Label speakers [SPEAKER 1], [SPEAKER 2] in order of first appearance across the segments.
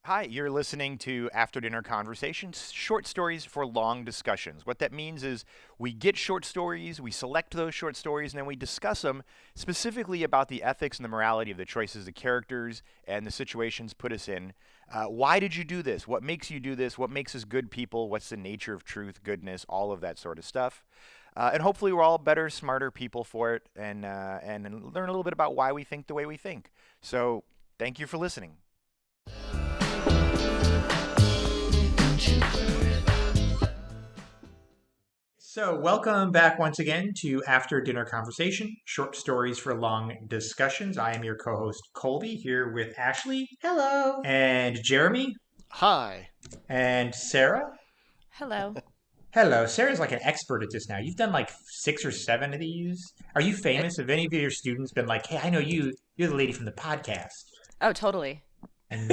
[SPEAKER 1] Hi, you're listening to After Dinner Conversations, short stories for long discussions. What that means is we get short stories, we select those short stories, and then we discuss them specifically about the ethics and the morality of the choices the characters and the situations put us in. Why did you do this? What makes you do this? What makes us good people? What's the nature of truth, goodness, all of that sort of stuff. And hopefully we're all better, smarter people for it and learn a little bit about why we think the way we think. So thank you for listening.
[SPEAKER 2] So welcome back once again to After Dinner Conversation, short stories for long discussions. I am your co-host Colby here with Ashley.
[SPEAKER 3] Hello.
[SPEAKER 2] And Jeremy.
[SPEAKER 4] Hi.
[SPEAKER 2] And Sarah.
[SPEAKER 5] Hello.
[SPEAKER 2] Hello. Sarah's like an expert at this now. You've done like 6 or 7 of these. Are you famous? Have any of your students been like, hey, I know you. You're the lady from the podcast.
[SPEAKER 5] Oh, totally.
[SPEAKER 2] And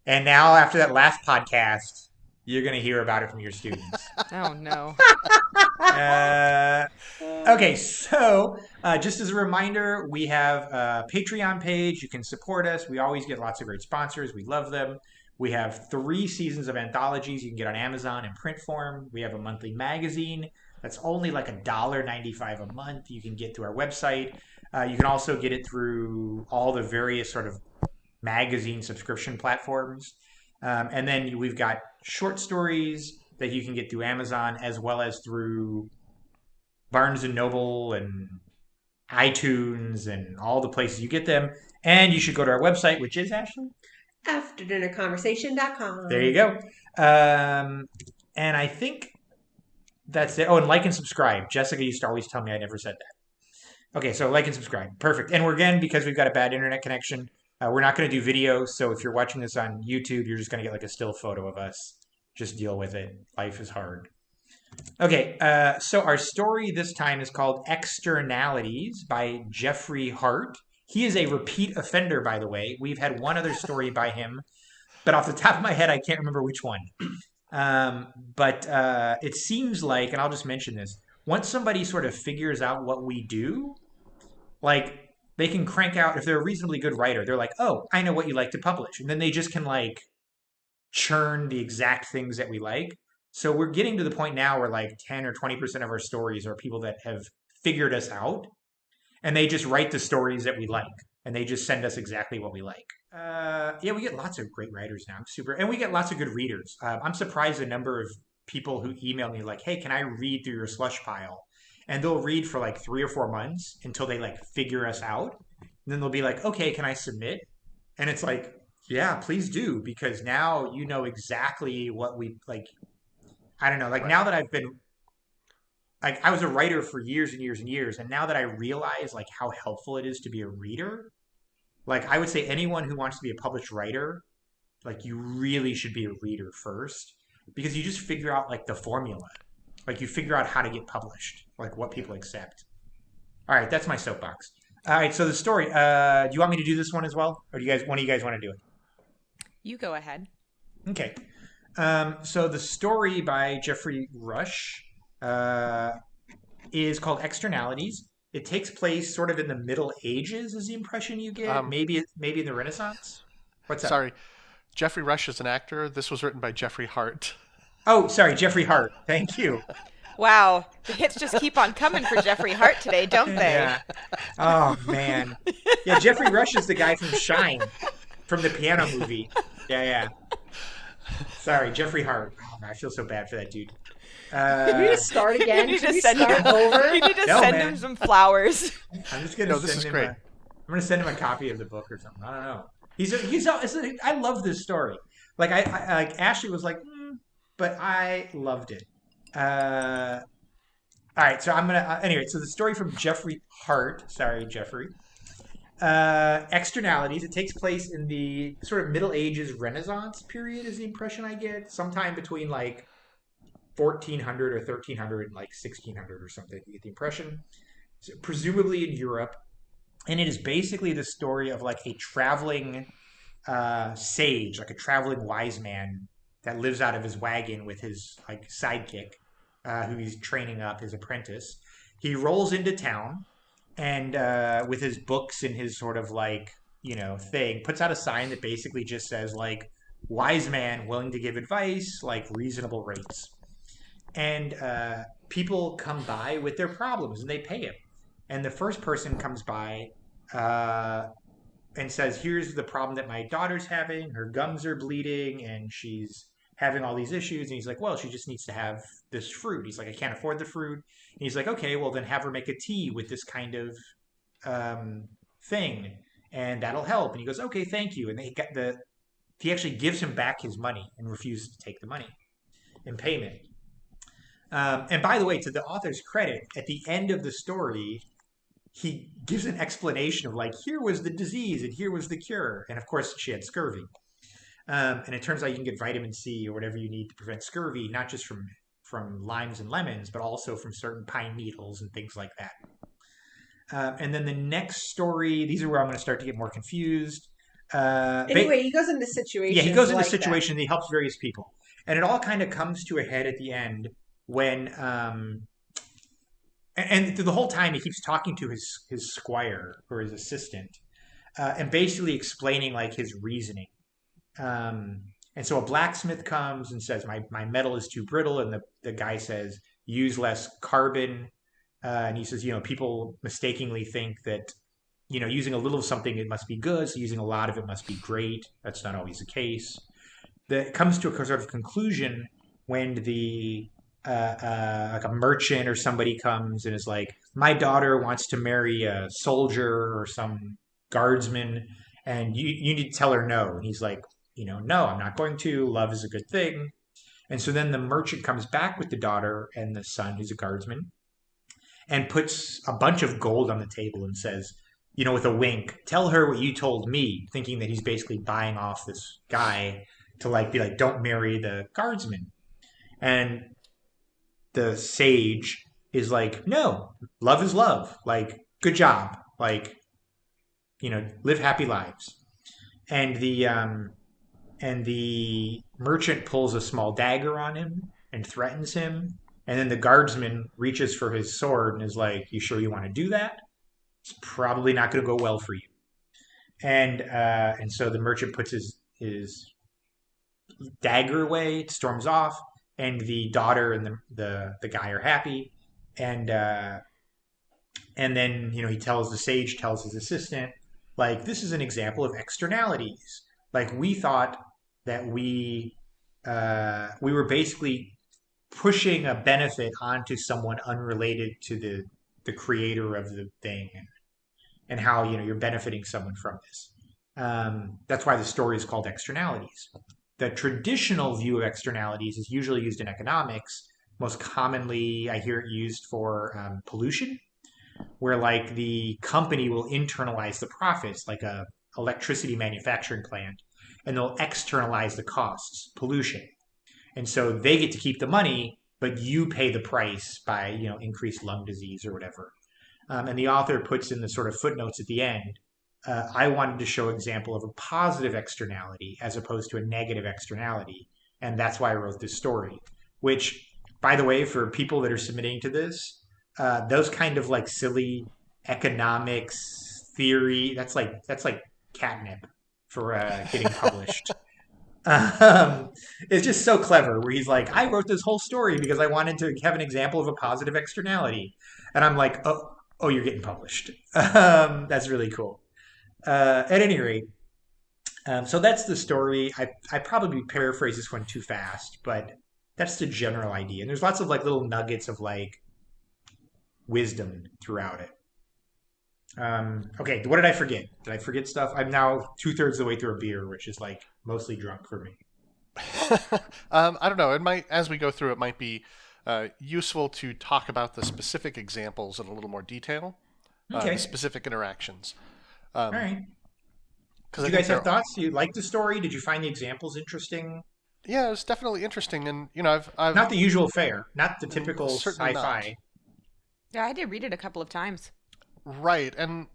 [SPEAKER 2] And now after that last podcast, you're going to hear about it from your students.
[SPEAKER 5] Oh, no.
[SPEAKER 2] Okay, so just as a reminder, we have a Patreon page. You can support us. We always get lots of great sponsors. We love them. We have 3 seasons of anthologies you can get on Amazon in print form. We have a monthly magazine that's only like $1.95 a month. You can get through our website. You can also get it through all the various sort of magazine subscription platforms. And then we've got short stories that you can get through Amazon as well as through Barnes & Noble and iTunes and all the places you get them. And you should go to our website, which is, Ashley?
[SPEAKER 3] afterdinnerconversation.com.
[SPEAKER 2] There you go. And I think that's it. Oh, and like and subscribe. Jessica used to always tell me I never said that. Okay, so like and subscribe. Perfect. And we're again, because we've got a bad internet connection, we're not going to do video. So if you're watching this on YouTube, you're just going to get like a still photo of us. Just deal with it. Life is hard. Okay, so our story this time is called Externalities by Geoffrey Hart. He is a repeat offender, by the way. We've had one other story by him, but off the top of my head, I can't remember which one. But it seems like, and I'll just mention this, once somebody sort of figures out what we do, like they can crank out, if they're a reasonably good writer, they're like, oh, I know what you like to publish. And then they just can like churn the exact things that we like. So we're getting to the point now where like 10 or 20% of our stories are people that have figured us out and they just write the stories that we like and they just send us exactly what we like. Yeah, we get lots of great writers now. And we get lots of good readers. I'm surprised the number of people who email me like, hey, can I read through your slush pile? And they'll read for like 3 or 4 months until they like figure us out. And then they'll be like, okay, can I submit? And it's like, yeah, please do, because now you know exactly what we like. I don't know, like now that I've been, like I was a writer for years and years and years, and now that I realize like how helpful it is to be a reader, like I would say anyone who wants to be a published writer, like you really should be a reader first, because you just figure out like the formula, like you figure out how to get published, like what people accept. All right, that's my soapbox. All right, so the story. Do you want me to do this one as well, or do you guys? One of you guys want to do it?
[SPEAKER 5] You go ahead.
[SPEAKER 2] Okay. So the story by Geoffrey Rush is called Externalities. It takes place sort of in the Middle Ages, is the impression you get. Maybe in the Renaissance. What's up?
[SPEAKER 4] Sorry, Geoffrey Rush is an actor. This was written by Geoffrey Hart.
[SPEAKER 2] Oh, sorry, Geoffrey Hart. Thank you.
[SPEAKER 5] Wow, the hits just keep on coming for Geoffrey Hart today, don't they?
[SPEAKER 2] Yeah. Oh man. Yeah, Geoffrey Rush is the guy from Shine, from the piano movie. Yeah. Sorry, Geoffrey Hart. Oh, man, I feel so bad for that dude.
[SPEAKER 3] Can we just start again?
[SPEAKER 5] You need
[SPEAKER 3] Can
[SPEAKER 5] to
[SPEAKER 3] we
[SPEAKER 5] send
[SPEAKER 3] start over?
[SPEAKER 5] You need to
[SPEAKER 2] No,
[SPEAKER 5] send
[SPEAKER 2] man.
[SPEAKER 5] him some flowers.
[SPEAKER 2] I'm just gonna
[SPEAKER 4] this
[SPEAKER 2] send
[SPEAKER 4] is
[SPEAKER 2] him.
[SPEAKER 4] great.
[SPEAKER 2] I'm gonna send him a copy of the book or something. I don't know. I love this story. Like like Ashley was like, but I loved it. All right, so I'm gonna anyway. So the story from Geoffrey Hart. Sorry, Geoffrey. Externalities. It takes place in the sort of Middle Ages Renaissance period, is the impression I get. Sometime between like 1400 or 1300 and like 1600 or something. You get the impression. So presumably in Europe, and it is basically the story of like a traveling sage, like a traveling wise man that lives out of his wagon with his like sidekick, who he's training up, his apprentice. He rolls into town and with his books and his sort of like, thing, puts out a sign that basically just says like, wise man willing to give advice, like reasonable rates. And people come by with their problems and they pay him. And the first person comes by and says, here's the problem that my daughter's having. Her gums are bleeding and she's having all these issues. And he's like, well, she just needs to have this fruit. He's like, I can't afford the fruit. And he's like, okay, well, then have her make a tea with this kind of thing. And that'll help. And he goes, okay, thank you. And he actually gives him back his money and refuses to take the money in payment. And by the way, to the author's credit, at the end of the story, he gives an explanation of like, here was the disease and here was the cure. And of course, she had scurvy. And it turns out you can get vitamin C or whatever you need to prevent scurvy, not just from limes and lemons, but also from certain pine needles and things like that. And then the next story, these are where I'm going to start to get more confused.
[SPEAKER 3] Anyway, he goes into situations.
[SPEAKER 2] Yeah, he goes into
[SPEAKER 3] like
[SPEAKER 2] situations and he helps various people. And it all kind of comes to a head at the end when and through the whole time he keeps talking to his squire or his assistant and basically explaining like his reasoning. And so a blacksmith comes and says, my metal is too brittle. And the guy says, use less carbon. And he says, people mistakenly think that, using a little of something, it must be good. So using a lot of it must be great. That's not always the case. That comes to a sort of conclusion when like a merchant or somebody comes and is like, my daughter wants to marry a soldier or some guardsman, and you need to tell her no. And he's like, no, I'm not going to. Love is a good thing. And so then the merchant comes back with the daughter and the son, who's a guardsman, and puts a bunch of gold on the table and says, with a wink, tell her what you told me, thinking that he's basically buying off this guy to be like, don't marry the guardsman. And the sage is like, no, love is love. Like, good job. Like, live happy lives. And the merchant pulls a small dagger on him and threatens him. And then the guardsman reaches for his sword and is like, you sure you want to do that? It's probably not going to go well for you. And so the merchant puts his dagger away, storms off, and the daughter and the guy are happy. And then, the sage tells his assistant, like, this is an example of externalities. Like, we thought that we were basically pushing a benefit onto someone unrelated to the creator of the thing, and how you're benefiting someone from this. That's why the story is called Externalities. The traditional view of externalities is usually used in economics. Most commonly, I hear it used for pollution, where like the company will internalize the profits, like a electricity manufacturing plant, and they'll externalize the costs, pollution. And so they get to keep the money, but you pay the price by, increased lung disease or whatever. And the author puts in the sort of footnotes at the end, I wanted to show an example of a positive externality as opposed to a negative externality. And that's why I wrote this story, which, by the way, for people that are submitting to this, those kind of like silly economics theory, that's like catnip for getting published. It's just so clever where he's like, I wrote this whole story because I wanted to have an example of a positive externality. And I'm like, oh, you're getting published. That's really cool. At any rate, so that's the story. I probably paraphrase this one too fast, but that's the general idea. And there's lots of like little nuggets of like wisdom throughout it. Okay, what did I forget? Did I forget stuff? I'm now 2/3 of the way through a beer, which is like mostly drunk for me.
[SPEAKER 4] I don't know. It might, as we go through, it might be useful to talk about the specific examples in a little more detail.
[SPEAKER 2] Okay.
[SPEAKER 4] The specific interactions.
[SPEAKER 2] All right. Did you guys have thoughts? You liked the story? Did you find the examples interesting?
[SPEAKER 4] Yeah, it was definitely interesting, and I've
[SPEAKER 2] not the usual fare, not the typical
[SPEAKER 4] certainly
[SPEAKER 2] sci-fi.
[SPEAKER 4] not.
[SPEAKER 5] Yeah, I did read it a couple of times.
[SPEAKER 4] Right, and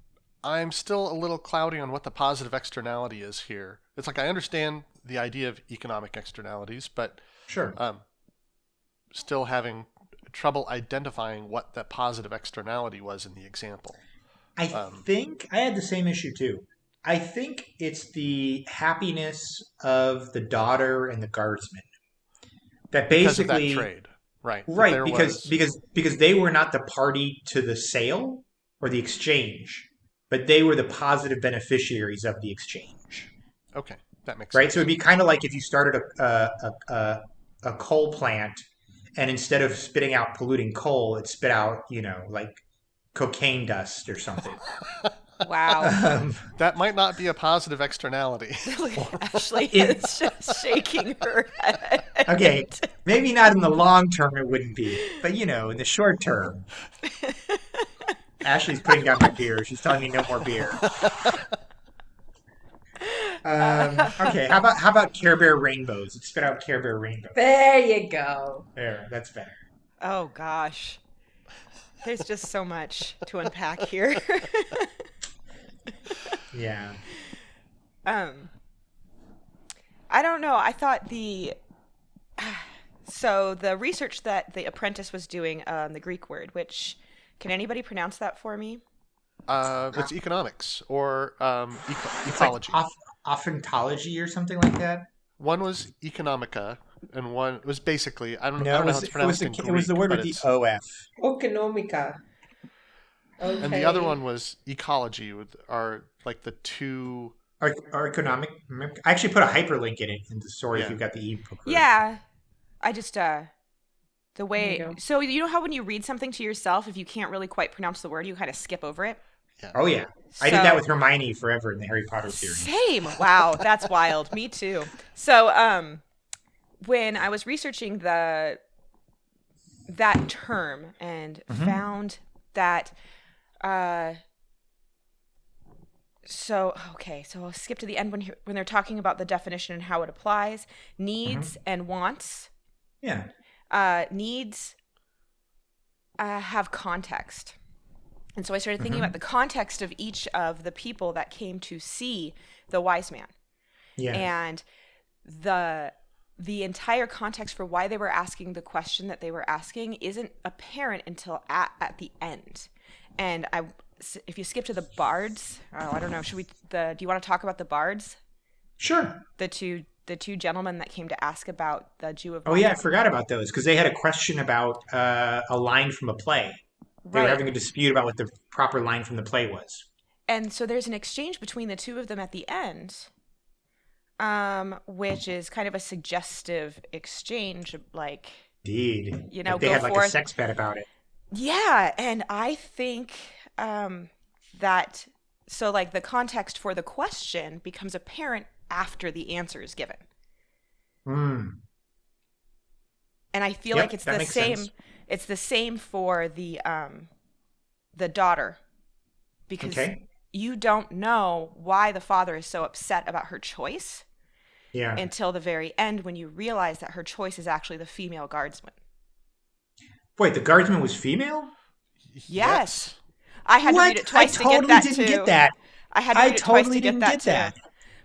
[SPEAKER 4] I'm still a little cloudy on what the positive externality is here. It's like I understand the idea of economic externalities, but
[SPEAKER 2] sure,
[SPEAKER 4] still having trouble identifying what that positive externality was in the example.
[SPEAKER 2] I think I had the same issue too. I think it's the happiness of the daughter and the guardsman that
[SPEAKER 4] Because of that
[SPEAKER 2] basically,
[SPEAKER 4] trade, right? That
[SPEAKER 2] right,
[SPEAKER 4] there
[SPEAKER 2] because
[SPEAKER 4] was
[SPEAKER 2] because they were not the party to the sale or the exchange, but they were the positive beneficiaries of the exchange,
[SPEAKER 4] okay. That makes
[SPEAKER 2] right? So
[SPEAKER 4] sense.
[SPEAKER 2] it'd be kind of like if you started a coal plant, and instead of spitting out polluting coal, it spit out, like cocaine dust or something.
[SPEAKER 5] Wow.
[SPEAKER 4] That might not be a positive externality.
[SPEAKER 5] Ashley
[SPEAKER 2] It-
[SPEAKER 5] is just shaking her head.
[SPEAKER 2] Okay, maybe not in the long term it wouldn't be, but in the short term. Ashley's putting down my beer. She's telling me no more beer. Okay, how about Care Bear rainbows? It spit out Care Bear rainbows.
[SPEAKER 3] There you go.
[SPEAKER 2] There, that's better.
[SPEAKER 5] Oh gosh. There's just so much to unpack here.
[SPEAKER 2] Yeah.
[SPEAKER 5] I don't know. I thought so the research that the apprentice was doing on the Greek word, which can anybody pronounce that for me?
[SPEAKER 4] It's economics or
[SPEAKER 2] It's like
[SPEAKER 4] ecology.
[SPEAKER 2] offentology or something like that.
[SPEAKER 4] One was economica, and one was basically I don't
[SPEAKER 2] No,
[SPEAKER 4] know how it's pronounced in Greek.
[SPEAKER 2] it was the word
[SPEAKER 4] but
[SPEAKER 2] with the
[SPEAKER 4] it's-
[SPEAKER 2] OF.
[SPEAKER 3] Economica. Okay.
[SPEAKER 4] And the other one was ecology, are like the two.
[SPEAKER 2] Or economic. I actually put a hyperlink in it in the story if
[SPEAKER 4] Yeah.
[SPEAKER 2] you've got the ebook.
[SPEAKER 5] Yeah. I just the
[SPEAKER 3] There
[SPEAKER 5] way
[SPEAKER 3] you go.
[SPEAKER 5] so you know how when you read something to yourself, if you can't really quite pronounce the word, you kind of skip over it.
[SPEAKER 2] Oh yeah, I did that with Hermione forever in the Harry Potter series.
[SPEAKER 5] Same. Wow, that's wild. Me too. So, when I was researching that term and found that, so I'll skip to the end when they're talking about the definition and how it applies. Needs and wants.
[SPEAKER 2] Yeah.
[SPEAKER 5] Needs have context. And so I started thinking about the context of each of the people that came to see the wise man.
[SPEAKER 2] Yeah.
[SPEAKER 5] And the entire context for why they were asking the question that they were asking isn't apparent until at the end. And if you skip to the bards, I don't know, do you want to talk about the bards?
[SPEAKER 2] Sure.
[SPEAKER 5] The two gentlemen that came to ask about the Jew of
[SPEAKER 2] Oh yeah, I forgot about those because they had a question about a line from a play. They were
[SPEAKER 5] Right.
[SPEAKER 2] having a dispute about what the proper line from the play was.
[SPEAKER 5] And so there's an exchange between the two of them at the end, which is kind of a suggestive exchange, like,
[SPEAKER 2] Indeed.
[SPEAKER 5] Like
[SPEAKER 2] they
[SPEAKER 5] go
[SPEAKER 2] had like a
[SPEAKER 5] forth.
[SPEAKER 2] sex bet about it.
[SPEAKER 5] Yeah, and I think that so like the context for the question becomes apparent after the answer is given.
[SPEAKER 2] Hmm.
[SPEAKER 5] And I feel
[SPEAKER 2] Yep,
[SPEAKER 5] like it's
[SPEAKER 2] that
[SPEAKER 5] the
[SPEAKER 2] makes
[SPEAKER 5] same.
[SPEAKER 2] sense.
[SPEAKER 5] It's the same for the daughter, because
[SPEAKER 2] Okay.
[SPEAKER 5] you don't know why the father is so upset about her choice
[SPEAKER 2] Yeah.
[SPEAKER 5] until the very end when you realize that her choice is actually the female guardsman.
[SPEAKER 2] Wait, the guardsman was female?
[SPEAKER 5] Yes. I had to
[SPEAKER 2] What?
[SPEAKER 5] read it twice
[SPEAKER 2] I
[SPEAKER 5] to
[SPEAKER 2] totally
[SPEAKER 5] get that
[SPEAKER 2] didn't
[SPEAKER 5] too.
[SPEAKER 2] get that.
[SPEAKER 5] I had to
[SPEAKER 2] I
[SPEAKER 5] read it twice
[SPEAKER 2] totally
[SPEAKER 5] to get
[SPEAKER 2] didn't
[SPEAKER 5] that
[SPEAKER 2] get
[SPEAKER 5] too.
[SPEAKER 2] that.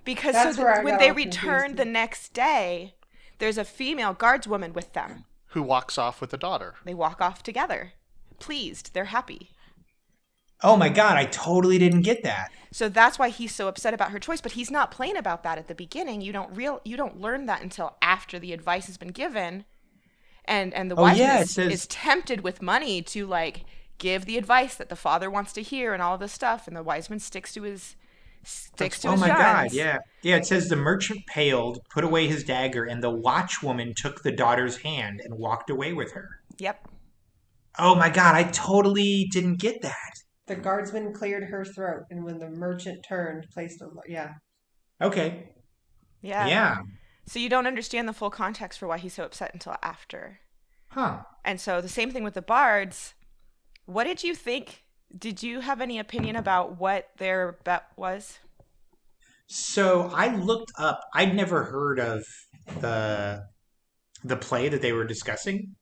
[SPEAKER 5] Because
[SPEAKER 3] That's where I
[SPEAKER 5] when
[SPEAKER 3] got
[SPEAKER 5] they
[SPEAKER 3] all confused.
[SPEAKER 5] return the next day, there's a female guardswoman with them.
[SPEAKER 4] Who walks off with the daughter?
[SPEAKER 5] They walk off together. Pleased. They're happy.
[SPEAKER 2] Oh my god, I totally didn't get that.
[SPEAKER 5] So that's why he's so upset about her choice, but he's not plain about that at the beginning. You don't learn that until after the advice has been given. And the wise
[SPEAKER 2] yeah,
[SPEAKER 5] man
[SPEAKER 2] it says-
[SPEAKER 5] is tempted with money to like give the advice that the father wants to hear and all of this stuff, and the wise man sticks to his
[SPEAKER 2] Oh my god,
[SPEAKER 5] guns.
[SPEAKER 2] yeah. Yeah, it says the merchant paled, put away his dagger, and the watchwoman took the daughter's hand and walked away with her.
[SPEAKER 5] Yep.
[SPEAKER 2] Oh my god, I totally didn't get that.
[SPEAKER 3] The guardsman cleared her throat, and when the merchant turned, placed a... Yeah.
[SPEAKER 2] Okay.
[SPEAKER 5] Yeah.
[SPEAKER 2] Yeah.
[SPEAKER 5] So you don't understand the full context for why he's so upset until after.
[SPEAKER 2] Huh.
[SPEAKER 5] And so the same thing with the bards. What did you think? Did you have any opinion about what their bet was?
[SPEAKER 2] So I looked up. I'd never heard of the play that they were discussing,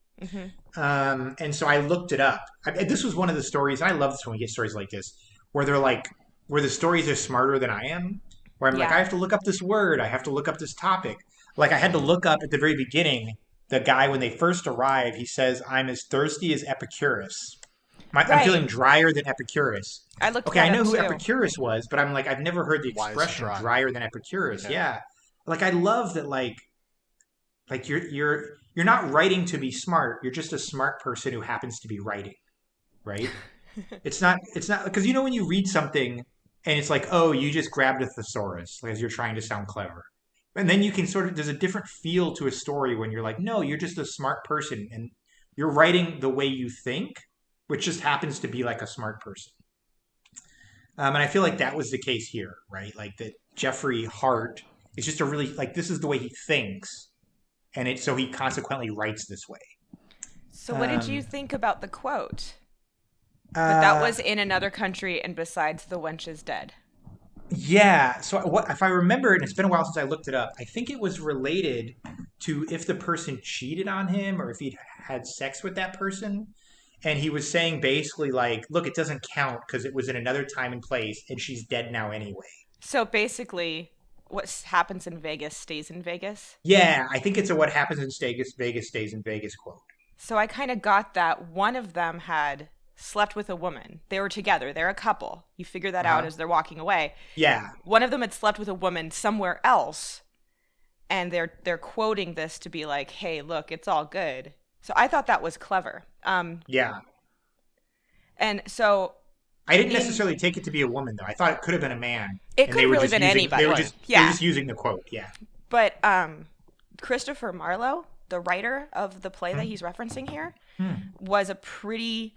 [SPEAKER 2] and so I looked it up. This was one of the stories. And I love this when we get stories like this, where they're like, where the stories are smarter than I am. Where I'm like,
[SPEAKER 5] Yeah.
[SPEAKER 2] I have to look up this word. I have to look up this topic. Like I had to look up at the very beginning. The guy, when they first arrive, he says, "I'm as thirsty as Epicurus." I'm feeling
[SPEAKER 5] Right.
[SPEAKER 2] drier than Epicurus.
[SPEAKER 5] I looked
[SPEAKER 2] Okay, I
[SPEAKER 5] that
[SPEAKER 2] know
[SPEAKER 5] up
[SPEAKER 2] who
[SPEAKER 5] too.
[SPEAKER 2] Epicurus was, but I'm like, I've never heard the
[SPEAKER 4] Why is it
[SPEAKER 2] expression
[SPEAKER 4] dry?
[SPEAKER 2] drier than Epicurus.
[SPEAKER 4] Yeah.
[SPEAKER 2] Yeah. Like I love that like you're not writing to be smart. You're just a smart person who happens to be writing, right? It's not because you know when you read something and it's like, oh, you just grabbed a thesaurus as you're trying to sound clever. And then you can sort of there's a different feel to a story when you're like, no, you're just a smart person and you're writing the way you think, which just happens to be like a smart person. And I feel like that was the case here, right? Like that Geoffrey Hart is just a really like this is the way he thinks, and so he consequently writes this way.
[SPEAKER 5] So what did you
[SPEAKER 2] Um,
[SPEAKER 5] think about the quote? But that
[SPEAKER 2] uh,
[SPEAKER 5] was in another country, and besides, the wench is dead.
[SPEAKER 2] Yeah. So what if I remember it, and it's been a while since I looked it up. I think it was related to if the person cheated on him or if he'd had sex with that person. And he was saying basically like, look, it doesn't count because it was in another time and place and she's dead now anyway.
[SPEAKER 5] So basically, what happens in Vegas stays in Vegas.
[SPEAKER 2] Yeah, I think it's a what happens in Vegas stays in Vegas quote.
[SPEAKER 5] So I kind of got that one of them had slept with a woman. They were together. They're a couple. You figure that out
[SPEAKER 2] Uh-huh.
[SPEAKER 5] as they're walking away.
[SPEAKER 2] Yeah.
[SPEAKER 5] One of them had slept with a woman somewhere else, and they're quoting this to be like, "Hey, look, it's all good." So I thought that was clever.
[SPEAKER 2] Yeah.
[SPEAKER 5] And so
[SPEAKER 2] I didn't
[SPEAKER 5] in
[SPEAKER 2] necessarily take it to be a woman though. I thought it could have been a man.
[SPEAKER 5] it
[SPEAKER 2] And
[SPEAKER 5] could
[SPEAKER 2] they
[SPEAKER 5] have
[SPEAKER 2] were
[SPEAKER 5] really
[SPEAKER 2] just
[SPEAKER 5] been
[SPEAKER 2] using
[SPEAKER 5] anybody.
[SPEAKER 2] they were
[SPEAKER 4] Right.
[SPEAKER 5] Yeah.
[SPEAKER 2] just using the quote. Yeah.
[SPEAKER 5] But Christopher Marlowe, the writer of the play that he's referencing here, was a pretty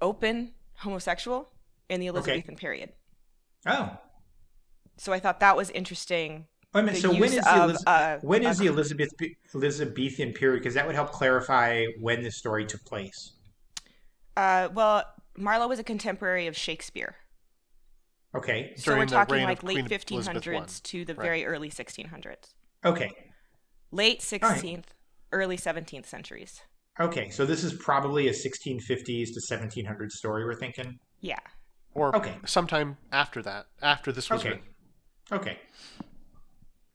[SPEAKER 5] open homosexual in the Elizabethan period.
[SPEAKER 2] Oh.
[SPEAKER 5] So I thought that was interesting.
[SPEAKER 2] Wait a minute.
[SPEAKER 5] The
[SPEAKER 2] So when
[SPEAKER 5] use
[SPEAKER 2] is
[SPEAKER 5] of
[SPEAKER 2] when is the Elizabethan period? Because that would help clarify when this story took place.
[SPEAKER 5] well, Marlowe was a contemporary of Shakespeare.
[SPEAKER 2] Okay.
[SPEAKER 5] So we're
[SPEAKER 4] During the
[SPEAKER 5] talking
[SPEAKER 4] reign of
[SPEAKER 5] like late
[SPEAKER 4] Queen Elizabeth
[SPEAKER 5] 1500s to the
[SPEAKER 4] Right.
[SPEAKER 5] very early 1600s.
[SPEAKER 2] Okay.
[SPEAKER 5] Late 16th, early 17th centuries.
[SPEAKER 2] Okay. So this is probably a 1650s to 1700s story we're thinking.
[SPEAKER 5] Yeah.
[SPEAKER 4] Or
[SPEAKER 2] Okay.
[SPEAKER 4] sometime after that, after this was
[SPEAKER 2] Okay.
[SPEAKER 4] written.
[SPEAKER 2] Okay.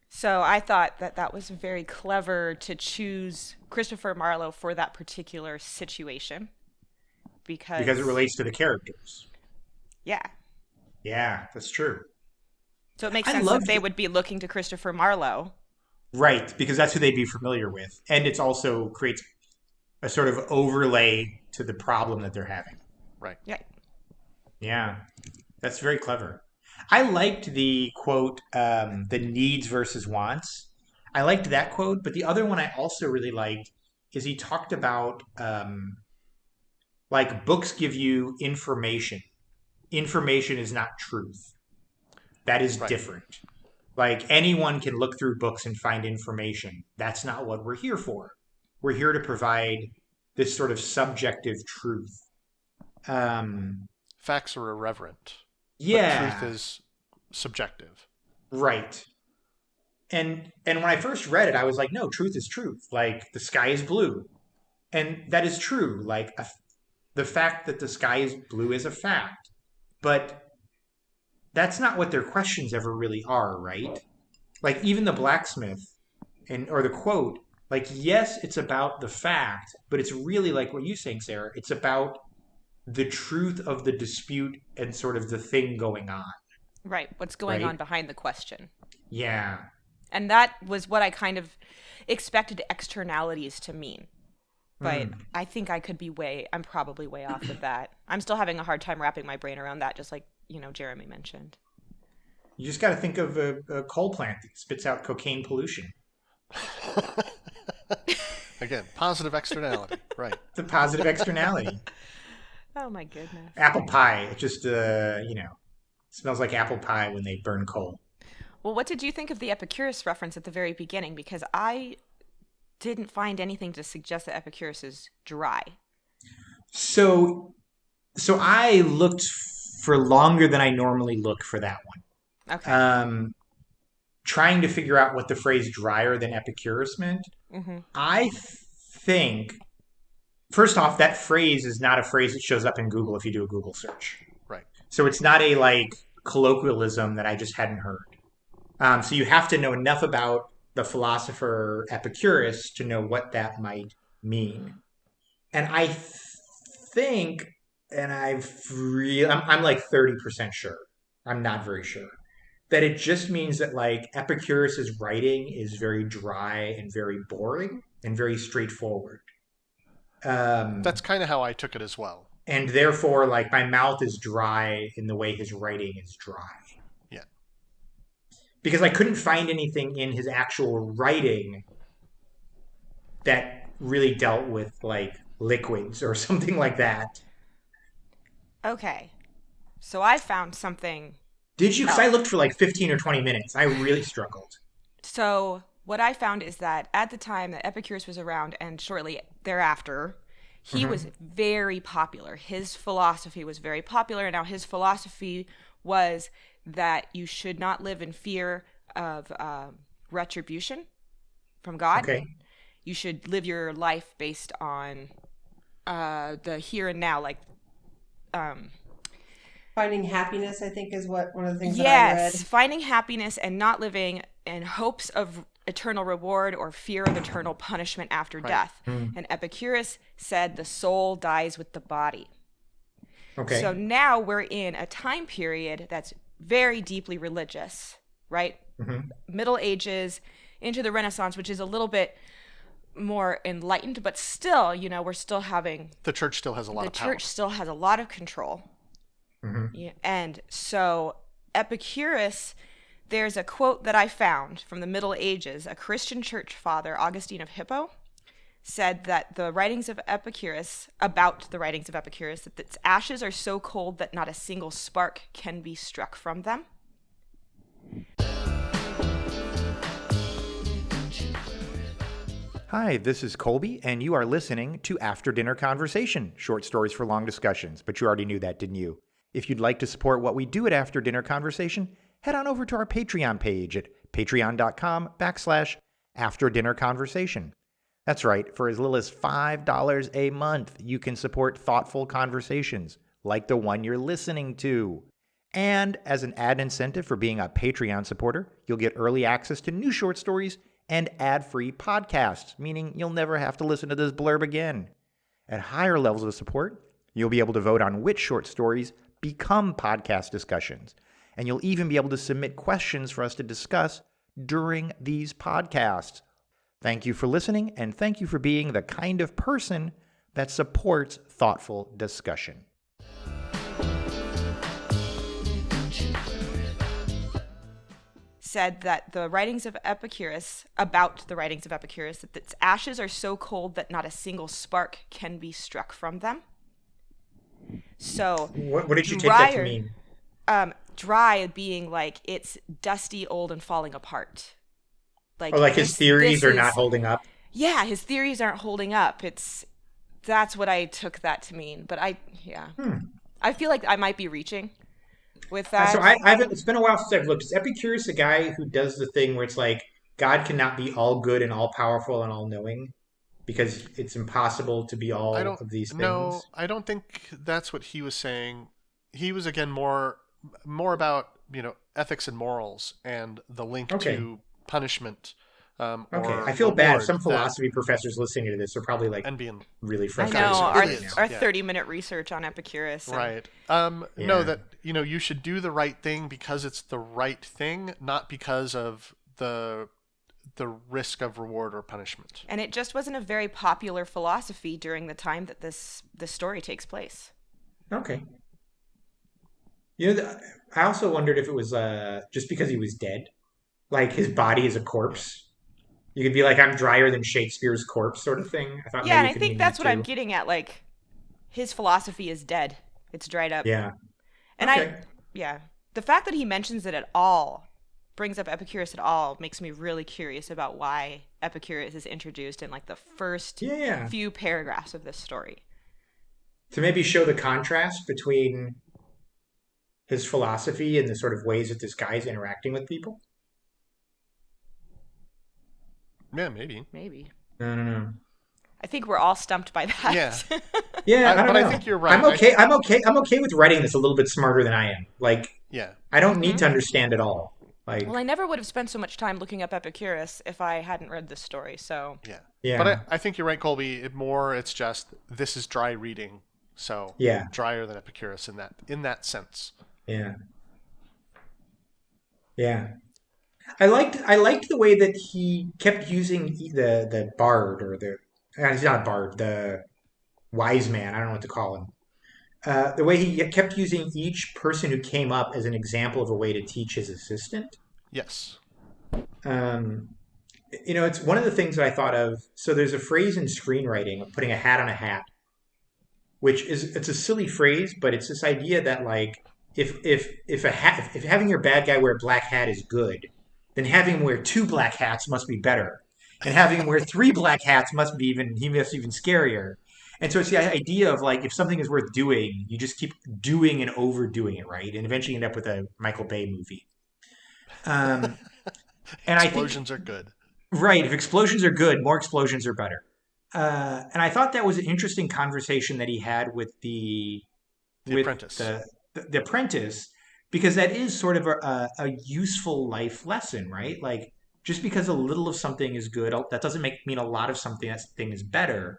[SPEAKER 5] So I thought that that was very clever to choose Christopher Marlowe for that particular situation because
[SPEAKER 2] Because it relates to the characters.
[SPEAKER 5] yeah.
[SPEAKER 2] Yeah, that's true.
[SPEAKER 5] So it makes
[SPEAKER 2] I
[SPEAKER 5] sense
[SPEAKER 2] loved
[SPEAKER 5] that they
[SPEAKER 2] it.
[SPEAKER 5] would be looking to Christopher Marlowe.
[SPEAKER 2] Right, because that's who they'd be familiar with. And it's also creates a sort of overlay to the problem that they're having.
[SPEAKER 4] Right.
[SPEAKER 5] Yeah.
[SPEAKER 2] Yeah, that's very clever. I liked the quote, the needs versus wants. I liked that quote, but the other one I also really liked is he talked about like books give you information. Information is not truth. That is
[SPEAKER 4] Right.
[SPEAKER 2] different. Like anyone can look through books and find information. That's not what we're here for. We're here to provide this sort of subjective truth.
[SPEAKER 4] Facts are irreverent, but
[SPEAKER 2] Yeah,
[SPEAKER 4] truth is subjective.
[SPEAKER 2] right. And when I first read it, I was like, no, truth is truth. Like the sky is blue, and that is true. Like the fact that the sky is blue is a fact, but that's not what their questions ever really are, right? Like even the blacksmith and or the quote, like yes, it's about the fact, but it's really like what you're saying, Sarah. It's about the truth of the dispute and sort of the thing going on.
[SPEAKER 5] Right. What's going
[SPEAKER 2] Right.
[SPEAKER 5] on behind the question.
[SPEAKER 2] Yeah.
[SPEAKER 5] And that was what I kind of expected externalities to mean. But I think I could be I'm probably way off with that. I'm still having a hard time wrapping my brain around that, just like, Jeremy mentioned.
[SPEAKER 2] You just got to think of a coal plant that spits out cocaine pollution.
[SPEAKER 4] Again, positive externality. Right.
[SPEAKER 2] The positive externality.
[SPEAKER 5] Oh my goodness.
[SPEAKER 2] Apple pie. It just, smells like apple pie when they burn coal.
[SPEAKER 5] Well, what did you think of the Epicurus reference at the very beginning? Because I didn't find anything to suggest that Epicurus is dry.
[SPEAKER 2] So I looked for longer than I normally look for that one.
[SPEAKER 5] Okay.
[SPEAKER 2] Trying to figure out what the phrase drier than Epicurus meant.
[SPEAKER 5] Mm-hmm.
[SPEAKER 2] I think, first off, that phrase is not a phrase that shows up in Google if you do a Google search.
[SPEAKER 4] Right.
[SPEAKER 2] So it's not a like colloquialism that I just hadn't heard. So you have to know enough about the philosopher Epicurus to know what that might mean. And I think, and I'm like 30% sure. I'm not very sure that it just means that like Epicurus's writing is very dry and very boring and very straightforward.
[SPEAKER 4] That's kind of how I took it as well.
[SPEAKER 2] And therefore, like my mouth is dry in the way his writing is dry.
[SPEAKER 4] Yeah.
[SPEAKER 2] Because I couldn't find anything in his actual writing that really dealt with like liquids or something like that.
[SPEAKER 5] Okay. So I found something.
[SPEAKER 2] Did you? Because I looked for like 15 or 20 minutes. I really struggled.
[SPEAKER 5] So what I found is that at the time that Epicurus was around and shortly thereafter, he was very popular. His philosophy was very popular. Now, his philosophy was that you should not live in fear of retribution from God.
[SPEAKER 2] Okay.
[SPEAKER 5] You should live your life based on the here and now, like
[SPEAKER 3] Finding happiness, I think, is what one of the things that I read.
[SPEAKER 5] yes, finding happiness and not living in hopes of eternal reward or fear of eternal punishment after death. And Epicurus said the soul dies with the body.
[SPEAKER 2] Okay.
[SPEAKER 5] So now we're in a time period that's very deeply religious, right? Middle Ages into the Renaissance, which is a little bit more enlightened, but still, you know, we're still having
[SPEAKER 4] The church still has a lot
[SPEAKER 5] the
[SPEAKER 4] of power.
[SPEAKER 5] church still has a lot of control. Yeah, and so Epicurus, there's a quote that I found from the Middle Ages. A Christian church father, Augustine of Hippo, said that the writings of Epicurus, about the writings of Epicurus, that its ashes are so cold that not a single spark can be struck from them.
[SPEAKER 1] Hi, this is Colby, and you are listening to After Dinner Conversation, short stories for long discussions. But you already knew that, didn't you? If you'd like to support what we do at After Dinner Conversation, head on over to our Patreon page at patreon.com/After Dinner Conversation. That's right, for as little as $5 a month, you can support thoughtful conversations like the one you're listening to. And as an add incentive for being a Patreon supporter, you'll get early access to new short stories and ad-free podcasts, meaning you'll never have to listen to this blurb again. At higher levels of support, you'll be able to vote on which short stories become podcast discussions, and you'll even be able to submit questions for us to discuss during these podcasts. Thank you for listening, and thank you for being the kind of person that supports thoughtful discussion.
[SPEAKER 5] Said that the writings of Epicurus, about the writings of Epicurus, that its ashes are so cold that not a single spark can be struck from them. So
[SPEAKER 2] What did you take that to
[SPEAKER 5] drier-
[SPEAKER 2] mean?
[SPEAKER 5] Dry being like it's dusty, old, and falling apart.
[SPEAKER 2] Or like his theories are not holding up?
[SPEAKER 5] Yeah, his theories aren't holding up. That's what I took that to mean. But I feel like I might be reaching with that.
[SPEAKER 2] So it's been a while since I've looked. Is Epicurus a guy who does the thing where it's like God cannot be all good and all powerful and all knowing because it's impossible to be all of these things?
[SPEAKER 4] No, I don't think that's what he was saying. He was again more about, you know, ethics and morals and the link to punishment.
[SPEAKER 2] Okay,
[SPEAKER 4] or
[SPEAKER 2] I feel bad.
[SPEAKER 4] reward
[SPEAKER 2] Some
[SPEAKER 4] that-
[SPEAKER 2] philosophy professors listening to this are probably like
[SPEAKER 4] and being
[SPEAKER 2] really
[SPEAKER 5] I
[SPEAKER 2] frustrated.
[SPEAKER 5] know
[SPEAKER 4] Idiots.
[SPEAKER 5] our
[SPEAKER 4] Yeah.
[SPEAKER 5] 30-minute research on Epicurus.
[SPEAKER 4] right.
[SPEAKER 2] Yeah.
[SPEAKER 4] No, that, you know, you should do the right thing because it's the right thing, not because of the risk of reward or punishment.
[SPEAKER 5] And it just wasn't a very popular philosophy during the time that this story takes place.
[SPEAKER 2] Okay. You know, I also wondered if it was just because he was dead, like his body is a corpse. You could be like, I'm drier than Shakespeare's corpse, sort of thing. I thought
[SPEAKER 5] Yeah,
[SPEAKER 2] maybe
[SPEAKER 5] and
[SPEAKER 2] it
[SPEAKER 5] I
[SPEAKER 2] could
[SPEAKER 5] think
[SPEAKER 2] mean
[SPEAKER 5] that's
[SPEAKER 2] that
[SPEAKER 5] what I'm
[SPEAKER 2] too.
[SPEAKER 5] getting at. Like, his philosophy is dead. It's dried up.
[SPEAKER 2] Yeah.
[SPEAKER 5] And
[SPEAKER 2] Okay.
[SPEAKER 5] the fact that he mentions it at all, brings up Epicurus at all, makes me really curious about why Epicurus is introduced in like the first few paragraphs of this story.
[SPEAKER 2] To maybe show the contrast between his philosophy and the sort of ways that this guy's interacting with people.
[SPEAKER 4] Yeah, maybe.
[SPEAKER 5] Maybe.
[SPEAKER 2] No.
[SPEAKER 5] I think we're all stumped by that.
[SPEAKER 4] Yeah.
[SPEAKER 2] Yeah,
[SPEAKER 4] But
[SPEAKER 2] don't
[SPEAKER 4] I
[SPEAKER 2] know.
[SPEAKER 4] think you're right.
[SPEAKER 2] I'm okay with writing this a little bit smarter than I am. Like,
[SPEAKER 4] Yeah.
[SPEAKER 2] I don't need to understand it all. Like,
[SPEAKER 5] Well, I never would have spent so much time looking up Epicurus if I hadn't read this story. So
[SPEAKER 4] Yeah.
[SPEAKER 2] yeah,
[SPEAKER 4] But I think you're right, Colby. It's just this is dry reading, so
[SPEAKER 2] yeah,
[SPEAKER 4] drier than Epicurus in that sense.
[SPEAKER 2] yeah, yeah. I liked the way that he kept using the bard or he's not a bard, the wise man. I don't know what to call him. The way he kept using each person who came up as an example of a way to teach his assistant.
[SPEAKER 4] Yes.
[SPEAKER 2] Um, it's one of the things that I thought of. So there's a phrase in screenwriting of putting a hat on a hat, it's a silly phrase, but it's this idea that like if having your bad guy wear a black hat is good, then having him wear 2 black hats must be better, and having him wear 3 black hats must be even scarier. And so it's the idea of like if something is worth doing, you just keep doing and overdoing it, right? And eventually you end up with a Michael Bay movie. And
[SPEAKER 4] Explosions are good.
[SPEAKER 2] right, if explosions are good, more explosions are better. And I thought that was an interesting conversation that he had with the
[SPEAKER 4] Apprentice.
[SPEAKER 2] The apprentice, because that is sort of a useful life lesson, right? Like just because a little of something is good, that doesn't mean a lot of something is better.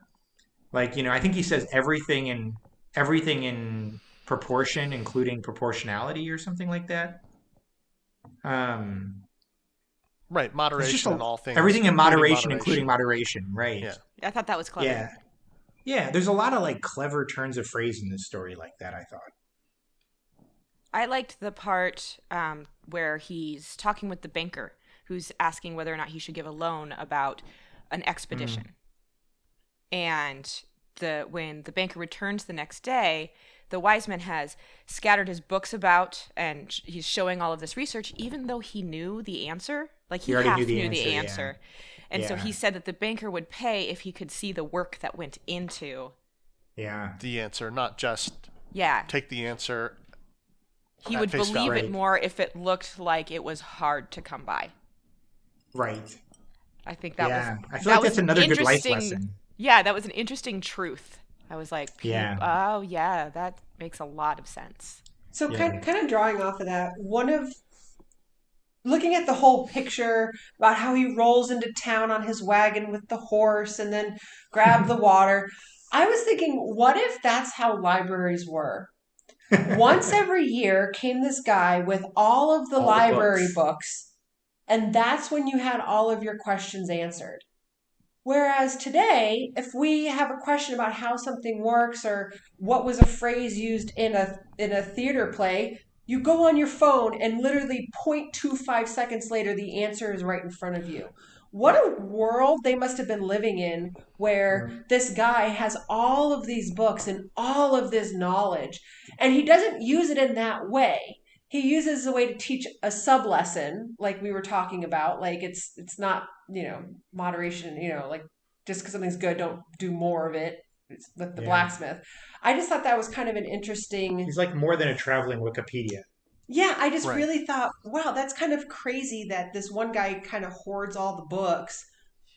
[SPEAKER 2] Like, I think he says everything in proportion, including proportionality or something like that.
[SPEAKER 4] Right, moderation in all things.
[SPEAKER 2] Everything in moderation, including moderation, right?
[SPEAKER 4] Yeah.
[SPEAKER 5] I thought that was clever.
[SPEAKER 2] Yeah. Yeah, there's a lot of like clever turns of phrase in this story like that, I thought.
[SPEAKER 5] I liked the part where he's talking with the banker who's asking whether or not he should give a loan about an expedition. And when the banker returns the next day, the wise man has scattered his books about, and he's showing all of this research, even though he knew the answer. Like he
[SPEAKER 2] already
[SPEAKER 5] half
[SPEAKER 2] knew the
[SPEAKER 5] knew the
[SPEAKER 2] answer,
[SPEAKER 5] answer. And so he said that the banker would pay if he could see the work that went into
[SPEAKER 4] the answer, not just take the answer.
[SPEAKER 5] He would believe it more if it looked like it was hard to come by.
[SPEAKER 2] Right.
[SPEAKER 5] I think that was.
[SPEAKER 2] I feel like that's another good life lesson.
[SPEAKER 5] Yeah, that was an interesting truth. I was like,
[SPEAKER 2] yeah.
[SPEAKER 5] oh yeah, that makes a lot of sense.
[SPEAKER 3] So kind of drawing off of that, looking at the whole picture about how he rolls into town on his wagon with the horse and then grab the water, I was thinking, what if that's how libraries were? Once every year came this guy with all of the library books, and that's when you had all of your questions answered. Whereas today, if we have a question about how something works or what was a phrase used in a theater play, you go on your phone and literally 0.25 seconds later, the answer is right in front of you. What a world they must have been living in where this guy has all of these books and all of this knowledge, and he doesn't use it in that way. He uses a way to teach a sub-lesson, like we were talking about. Like it's not, moderation, like just because something's good, don't do more of it. It's with the blacksmith. I just thought that was kind of an interesting...
[SPEAKER 2] He's like more than a traveling Wikipedia.
[SPEAKER 3] Yeah, I just really thought, wow, that's kind of crazy that this one guy kind of hoards all the books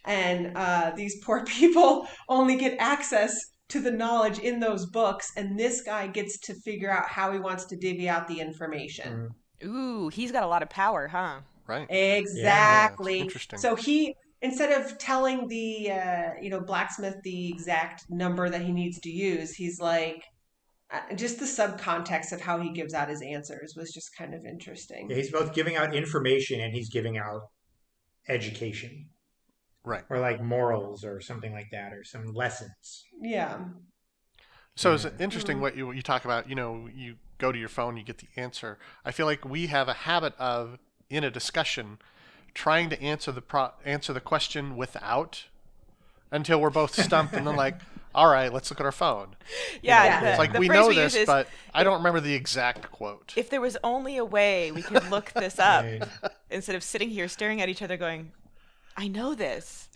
[SPEAKER 3] and these poor people only get access to the knowledge in those books, and this guy gets to figure out how he wants to divvy out the information.
[SPEAKER 5] Ooh, he's got a lot of power, huh?
[SPEAKER 4] Right.
[SPEAKER 3] Exactly.
[SPEAKER 4] Yeah, interesting.
[SPEAKER 3] So he, instead of telling the blacksmith the exact number that he needs to use, he's like, just the subcontext of how he gives out his answers was just kind of interesting.
[SPEAKER 2] Yeah, he's both giving out information and he's giving out education.
[SPEAKER 4] Right.
[SPEAKER 2] Or like morals or something like that, or some lessons.
[SPEAKER 3] Yeah.
[SPEAKER 4] So it's interesting what you talk about, you go to your phone, you get the answer. I feel like we have a habit of, in a discussion, trying to answer the question without, until we're both stumped and then like, all right, let's look at our phone.
[SPEAKER 5] Yeah.
[SPEAKER 4] It's like, we know this, but I don't remember the exact quote.
[SPEAKER 5] If there was only a way we could look this up instead of sitting here staring at each other going, I know this.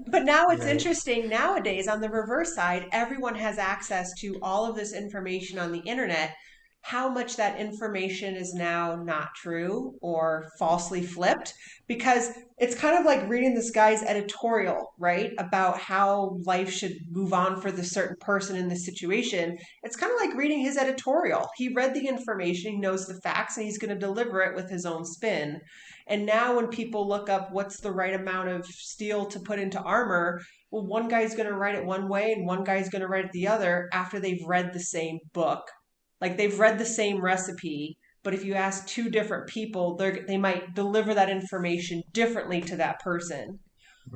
[SPEAKER 3] But now it's interesting. Nowadays, on the reverse side, everyone has access to all of this information on the internet. how much that information is now not true or falsely flipped, because it's kind of like reading this guy's editorial, right? About how life should move on for the certain person in this situation. It's kind of like reading his editorial. He read the information, he knows the facts, and he's going to deliver it with his own spin. And now when people look up what's the right amount of steel to put into armor, well, one guy's going to write it one way and one guy's going to write it the other after they've read the same book. Like they've read the same recipe, but if you ask two different people, they might deliver that information differently to that person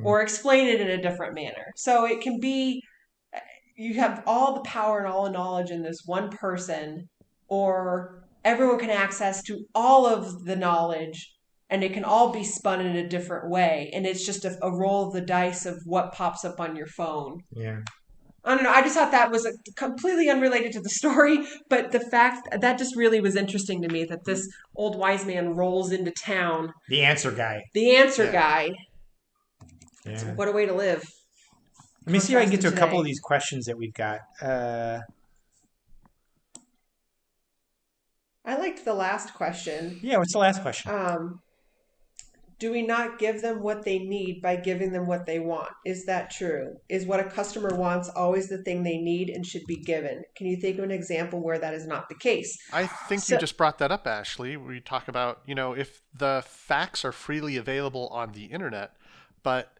[SPEAKER 3] or explain it in a different manner. So it can be, you have all the power and all the knowledge in this one person, or everyone can access to all of the knowledge and it can all be spun in a different way. And it's just a roll of the dice of what pops up on your phone.
[SPEAKER 2] Yeah.
[SPEAKER 3] I don't know. I just thought that was completely unrelated to the story, but the fact that just really was interesting to me, that this old wise man rolls into town.
[SPEAKER 2] The answer guy.
[SPEAKER 3] The answer guy.
[SPEAKER 2] Yeah.
[SPEAKER 3] What a way to live.
[SPEAKER 2] Let me see if I can get to a
[SPEAKER 3] Contrasted
[SPEAKER 2] couple of
[SPEAKER 3] today.
[SPEAKER 2] these questions that we've got.
[SPEAKER 3] I liked the last question.
[SPEAKER 2] Yeah, what's the last question?
[SPEAKER 3] Do we not give them what they need by giving them what they want? Is that true? Is what a customer wants always the thing they need and should be given? Can you think of an example where that is not the case?
[SPEAKER 4] I think you just brought that up, Ashley. We talk about, if the facts are freely available on the internet, but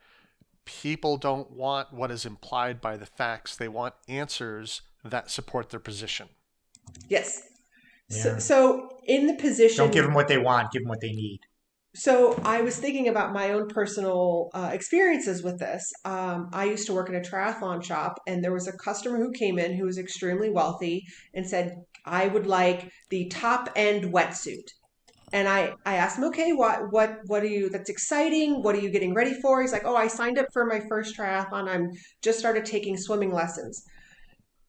[SPEAKER 4] people don't want what is implied by the facts. They want answers that support their position.
[SPEAKER 3] Yes.
[SPEAKER 2] Yeah.
[SPEAKER 3] So in the position...
[SPEAKER 2] Don't give them what they want, give them what they need.
[SPEAKER 3] So I was thinking about my own personal experiences with this. I used to work in a triathlon shop, and there was a customer who came in who was extremely wealthy and said, I would like the top end wetsuit. And I asked him, okay, what are you, that's exciting. What are you getting ready for? He's like, oh, I signed up for my first triathlon. I'm just started taking swimming lessons.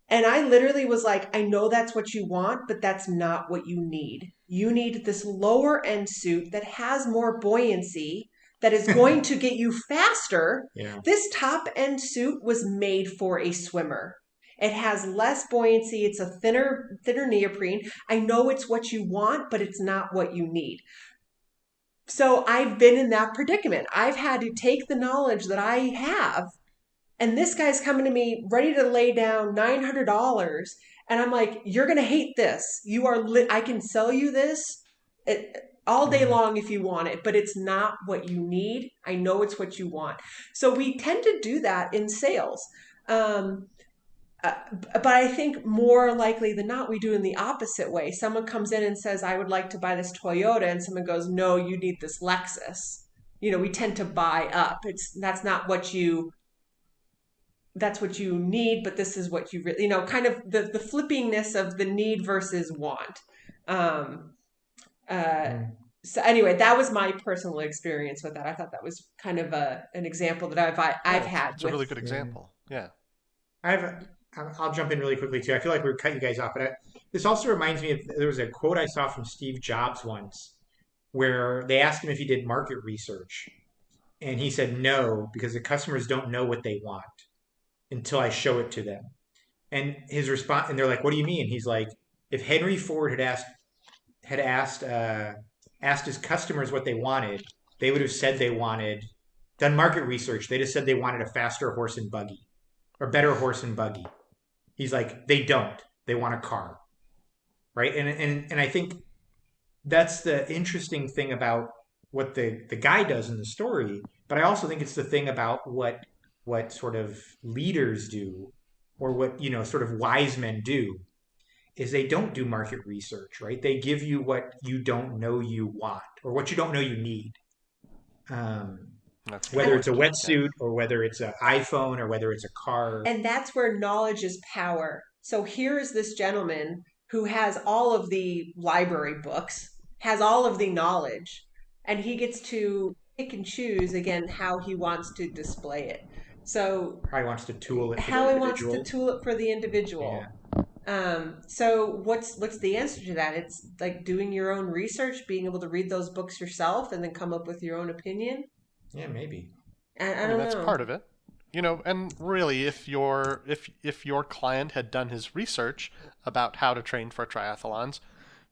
[SPEAKER 3] And I literally was like, I know that's what you want, but that's not what you need. You need this lower end suit that has more buoyancy, that is going to get you faster.
[SPEAKER 2] Yeah.
[SPEAKER 3] This top end suit was made for a swimmer. It has less buoyancy. It's a thinner neoprene. I know it's what you want, but it's not what you need. So I've been in that predicament. I've had to take the knowledge that I have, and this guy's coming to me ready to lay down $900. And I'm like, you're going to hate this. I can sell you this all day long if you want it, but it's not what you need. I know it's what you want. So we tend to do that in sales. But I think more likely than not, we do it in the opposite way. Someone comes in and says, I would like to buy this Toyota. And someone goes, no, you need this Lexus. We tend to buy up. That's not what you... That's what you need, but this is what you really, kind of the flippingness of the need versus want. So anyway, that was my personal experience with that. I thought that was kind of an example that I've had.
[SPEAKER 4] It's a really good example. Yeah.
[SPEAKER 2] I'll jump in really quickly too. I feel like we're cutting you guys off, but this also reminds me of, there was a quote I saw from Steve Jobs once where they asked him if he did market research, and he said no, because the customers don't know what they want until I show it to them. And his response, and they're like, what do you mean? He's like, if Henry Ford had asked his customers what they wanted, they would have said done market research. They just said they wanted a faster horse and buggy or better horse and buggy. He's like, they don't. They want a car. Right? And I think that's the interesting thing about what the guy does in the story, but I also think it's the thing about what sort of leaders do, or what, sort of wise men do, is they don't do market research, right? They give you what you don't know you want, or what you don't know you need. Whether it's a wetsuit, or whether it's an iPhone, or whether it's a car.
[SPEAKER 3] And that's where knowledge is power. So here is this gentleman who has all of the library books, has all of the knowledge, and he gets to pick and choose, again, how he wants to display it. So
[SPEAKER 2] how he wants to tool it.
[SPEAKER 3] How he wants to tool it for the individual.
[SPEAKER 2] Yeah.
[SPEAKER 3] So what's the answer to that? It's like doing your own research, being able to read those books yourself, and then come up with your own opinion.
[SPEAKER 2] Yeah, maybe.
[SPEAKER 3] I don't know.
[SPEAKER 4] That's part of it. And really, if your client had done his research about how to train for triathlons,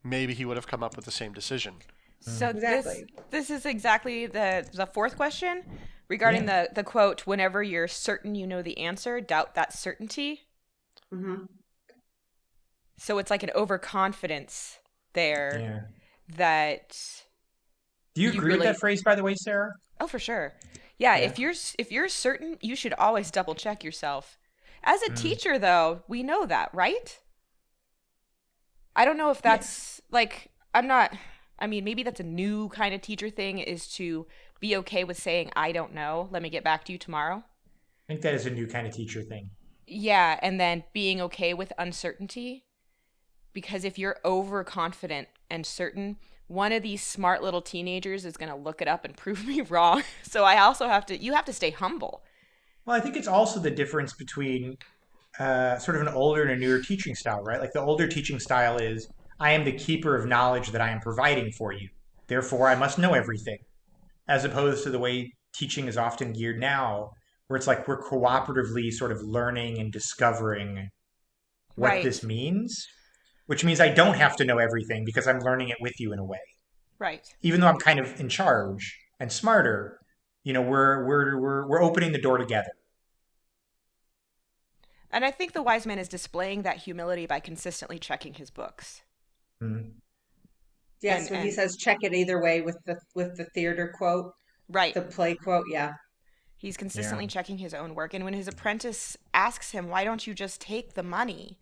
[SPEAKER 4] maybe he would have come up with the same decision.
[SPEAKER 5] So
[SPEAKER 3] Exactly.
[SPEAKER 5] this is exactly the fourth question regarding the quote, whenever you're certain you know the answer, doubt that certainty.
[SPEAKER 3] Mm-hmm.
[SPEAKER 5] So it's like an overconfidence there that
[SPEAKER 2] Do you agree with that phrase, by the way, Sarah?
[SPEAKER 5] Oh, for sure. Yeah, if you're certain, you should always double check yourself. As a teacher, though, we know that, right? I don't know if that's maybe that's a new kind of teacher thing, is to be okay with saying, I don't know, let me get back to you tomorrow.
[SPEAKER 2] I think that is a new kind of teacher thing.
[SPEAKER 5] Yeah, and then being okay with uncertainty. Because if you're overconfident and certain, one of these smart little teenagers is going to look it up and prove me wrong. So you have to stay humble.
[SPEAKER 2] Well, I think it's also the difference between sort of an older and a newer teaching style, right? Like the older teaching style is, I am the keeper of knowledge that I am providing for you. Therefore, I must know everything. As opposed to the way teaching is often geared now, where it's like we're cooperatively sort of learning and discovering what this means, which means I don't have to know everything because I'm learning it with you in a way.
[SPEAKER 5] Right.
[SPEAKER 2] Even though I'm kind of in charge and smarter, we're opening the door together.
[SPEAKER 5] And I think the wise man is displaying that humility by consistently checking his books.
[SPEAKER 2] Mm-hmm.
[SPEAKER 3] Yes, when he says check it either way with the theater quote,
[SPEAKER 5] right?
[SPEAKER 3] The play quote, yeah.
[SPEAKER 5] He's consistently checking his own work, and when his apprentice asks him, "Why don't you just take the money?"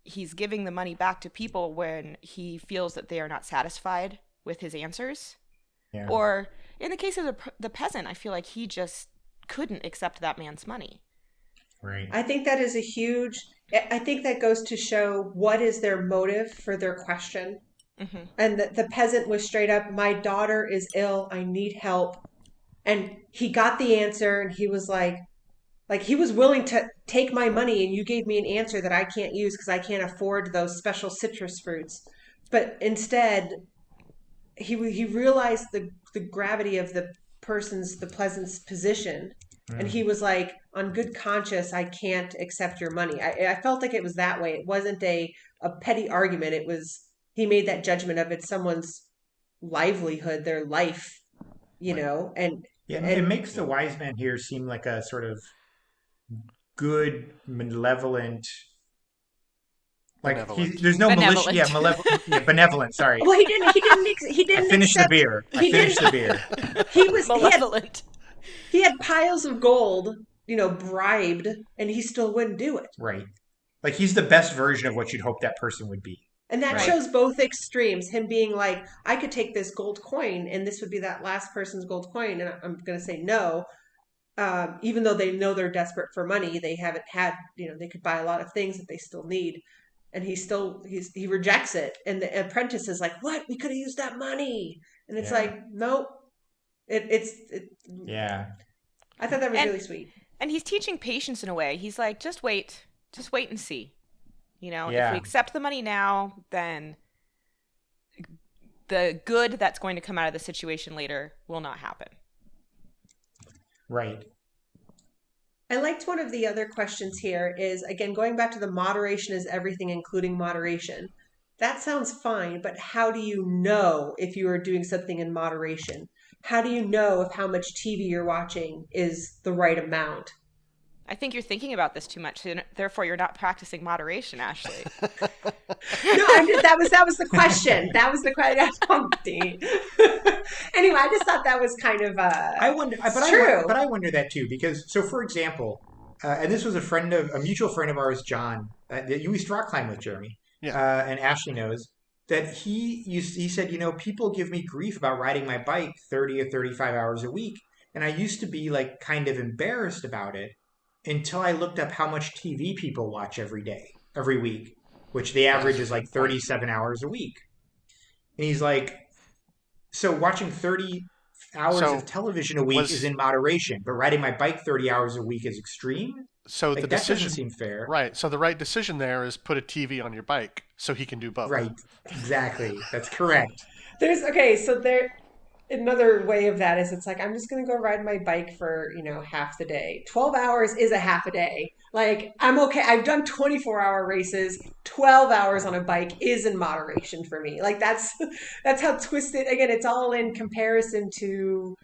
[SPEAKER 5] He's giving the money back to people when he feels that they are not satisfied with his answers. Yeah. Or in the case of the peasant, I feel like he just couldn't accept that man's money.
[SPEAKER 2] Right.
[SPEAKER 3] I think that is I think that goes to show what is their motive for their question. Mm-hmm. And the peasant was straight up, my daughter is ill, I need help. And he got the answer, and he was like he was willing to take my money, and you gave me an answer that I can't use because I can't afford those special citrus fruits. But instead, he realized the gravity of the peasant's position. And he was like, on good conscience, I can't accept your money. I felt like it was that way. It wasn't a petty argument. It was, he made that judgment of it's someone's livelihood, their life, and
[SPEAKER 2] it makes the wise man here seem like a sort of good, malevolent, there's no malicious, benevolent. Sorry.
[SPEAKER 3] Well, he didn't.
[SPEAKER 2] I finished the beer.
[SPEAKER 3] He was
[SPEAKER 5] malevolent.
[SPEAKER 3] He had piles of gold, bribed, and he still wouldn't do it.
[SPEAKER 2] Right. Like he's the best version of what you'd hope that person would be.
[SPEAKER 3] And that shows both extremes. Him being like, I could take this gold coin and this would be that last person's gold coin. And I'm going to say no. Even though they know they're desperate for money, they haven't had, they could buy a lot of things that they still need. And he rejects it. And the apprentice is like, what? We could have used that money. And it's like, nope.
[SPEAKER 2] Yeah.
[SPEAKER 3] I thought that was really sweet.
[SPEAKER 5] And he's teaching patience in a way. He's like, just wait and see. If we accept the money now, then the good that's going to come out of the situation later will not happen.
[SPEAKER 2] Right.
[SPEAKER 3] I liked one of the other questions here is, again, going back to the moderation is everything, including moderation. That sounds fine, but how do you know if you are doing something in moderation? How do you know if how much TV you're watching is the right amount?
[SPEAKER 5] I think you're thinking about this too much, and therefore you're not practicing moderation, Ashley.
[SPEAKER 3] No, that was the question. That was the question. Anyway, I just thought that was kind of true.
[SPEAKER 2] But I wonder that too, because for example, and this was a mutual friend of ours, John, that you used to rock climb with, Jeremy, and Ashley knows that he said, people give me grief about riding my bike 30 or 35 hours a week, and I used to be like kind of embarrassed about it. Until I looked up how much TV people watch every week, which the average is like 37 hours a week. And he's like, so watching 30 hours of television a week is in moderation, but riding my bike 30 hours a week is extreme?
[SPEAKER 4] So the decision
[SPEAKER 2] doesn't seem fair.
[SPEAKER 4] Right. So the right decision there is put a TV on your bike so he can do both.
[SPEAKER 2] Right. Exactly. That's correct.
[SPEAKER 3] another way of that is it's like I'm just gonna go ride my bike for half the day. 12 hours is a half a day. Like I'm okay. I've done 24-hour races. 12 hours on a bike is in moderation for me. Like that's how twisted. Again, it's all in comparison to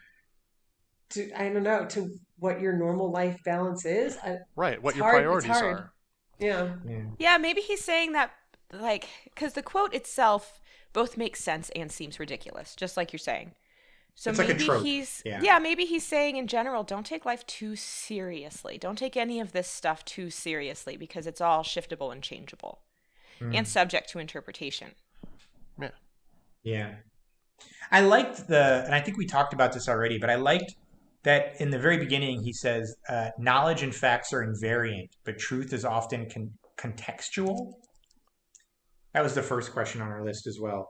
[SPEAKER 3] I don't know, to what your normal life balance is.
[SPEAKER 4] Right, what
[SPEAKER 3] It's
[SPEAKER 4] your
[SPEAKER 3] hard. It's
[SPEAKER 4] priorities
[SPEAKER 3] hard.
[SPEAKER 4] are.
[SPEAKER 3] Yeah.
[SPEAKER 2] Yeah.
[SPEAKER 5] Yeah, maybe he's saying that, like, because the quote itself both makes sense and seems ridiculous, just like you're saying. So
[SPEAKER 2] It's like a
[SPEAKER 5] maybe
[SPEAKER 2] trope.
[SPEAKER 5] he's
[SPEAKER 2] Yeah.
[SPEAKER 5] maybe he's saying in general, don't take life too seriously. Don't take any of this stuff too seriously because it's all shiftable and changeable and subject to interpretation.
[SPEAKER 4] Yeah.
[SPEAKER 2] Yeah. I liked and I think we talked about this already, but I liked that in the very beginning he says, knowledge and facts are invariant, but truth is often contextual. That was the first question on our list as well.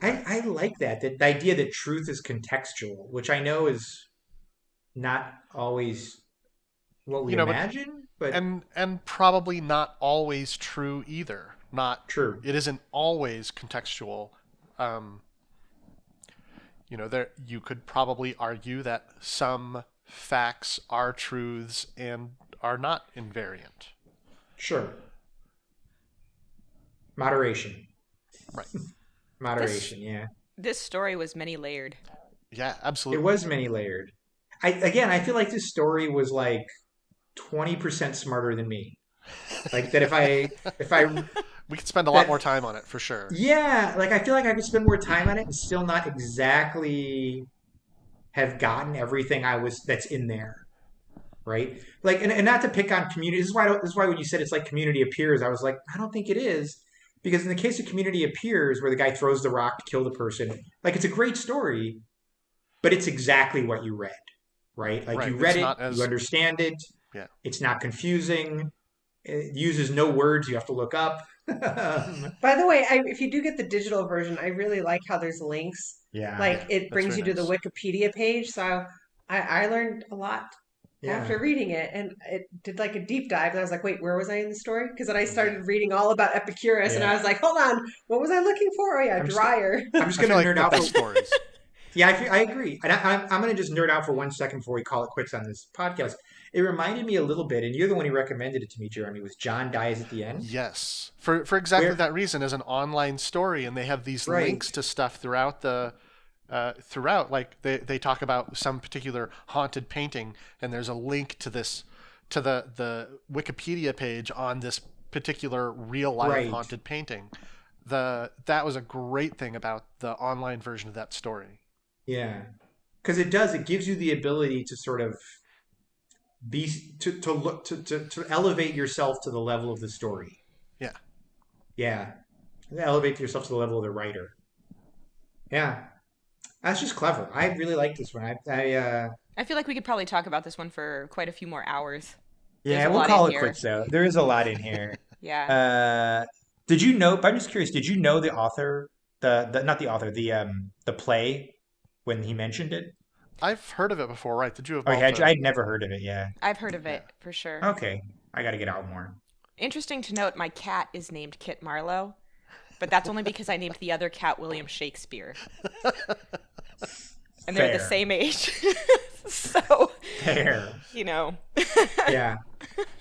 [SPEAKER 2] I like that the idea that truth is contextual, which I know is not always what we
[SPEAKER 4] But
[SPEAKER 2] imagine, but
[SPEAKER 4] and probably not always true either. Not
[SPEAKER 2] true.
[SPEAKER 4] It isn't always contextual. There you could probably argue that some facts are truths and are not invariant.
[SPEAKER 2] Sure. Moderation.
[SPEAKER 4] Right.
[SPEAKER 2] Moderation, yeah.
[SPEAKER 5] This story was many layered.
[SPEAKER 4] Yeah,
[SPEAKER 2] It
[SPEAKER 4] absolutely.
[SPEAKER 2] was many layered. I feel like this story was like 20% smarter than me. Like that if I
[SPEAKER 4] We could spend a lot more time on it for sure.
[SPEAKER 2] yeah, like I feel like I could spend more time on it and still not exactly have gotten everything that's in there. Right? Like and not to pick on community. This is why when you said it's like Community Appears, I was like, I don't think it is. Because in the case of Community Appears, where the guy throws the rock to kill the person, like it's a great story, but it's exactly what you read, right? Like
[SPEAKER 4] Right.
[SPEAKER 2] you read
[SPEAKER 4] It's
[SPEAKER 2] it,
[SPEAKER 4] not as-
[SPEAKER 2] you understand it.
[SPEAKER 4] Yeah.
[SPEAKER 2] It's not confusing. It uses no words you have to look up.
[SPEAKER 3] By the way, if you do get the digital version, I really like how there's links.
[SPEAKER 2] Yeah.
[SPEAKER 3] Like it
[SPEAKER 4] that's
[SPEAKER 3] brings you
[SPEAKER 4] very
[SPEAKER 3] to the
[SPEAKER 4] nice.
[SPEAKER 3] Wikipedia page. So I learned a lot
[SPEAKER 2] Yeah.
[SPEAKER 3] after reading it, and it did like a deep dive. And I was like, wait, where was I in the story? Because then I started reading all about Epicurus, and
[SPEAKER 2] Yeah.
[SPEAKER 3] I was like, hold on, what was I looking for? Oh yeah,
[SPEAKER 2] I'm just-
[SPEAKER 3] dryer.
[SPEAKER 2] I'm just
[SPEAKER 4] I
[SPEAKER 2] going
[SPEAKER 4] feel
[SPEAKER 2] to
[SPEAKER 4] like
[SPEAKER 2] nerd out
[SPEAKER 4] the
[SPEAKER 2] for
[SPEAKER 4] best stories.
[SPEAKER 2] Yeah, I agree. And I'm going to just nerd out for 1 second before we call it quits on this podcast. It reminded me a little bit, and you're the one who recommended it to me, Jeremy, was John Dies at the End.
[SPEAKER 4] Yes, for exactly
[SPEAKER 2] Where-
[SPEAKER 4] that reason, as an online story, and they have these
[SPEAKER 2] Right.
[SPEAKER 4] links to stuff throughout throughout. Like they talk about some particular haunted painting, and there's a link to the Wikipedia page on this particular real life
[SPEAKER 2] Right.
[SPEAKER 4] haunted painting. That was a great thing about the online version of that story.
[SPEAKER 2] Yeah. Because it gives you the ability to sort of to elevate yourself to the level of the story.
[SPEAKER 4] Yeah.
[SPEAKER 2] Yeah. Elevate yourself to the level of the writer. Yeah. That's just clever. I really like this one.
[SPEAKER 5] I feel like we could probably talk about this one for quite a few more hours. There's
[SPEAKER 2] Yeah,
[SPEAKER 5] a
[SPEAKER 2] we'll
[SPEAKER 5] lot
[SPEAKER 2] call
[SPEAKER 5] in
[SPEAKER 2] it
[SPEAKER 5] here.
[SPEAKER 2] quits though. There is a lot in here.
[SPEAKER 5] Yeah.
[SPEAKER 2] Did you know? But I'm just curious. Did you know the author? Not the author. The play when he mentioned it.
[SPEAKER 4] I've heard of it before, right? Did you have?
[SPEAKER 2] Oh, I'd never heard of it. Yeah.
[SPEAKER 5] I've heard of it for sure.
[SPEAKER 2] Okay, I got to get out more.
[SPEAKER 5] Interesting to note, my cat is named Kit Marlowe, but that's only because I named the other cat William Shakespeare. And they're the
[SPEAKER 2] Fair.
[SPEAKER 5] same age. So,
[SPEAKER 2] There. Yeah.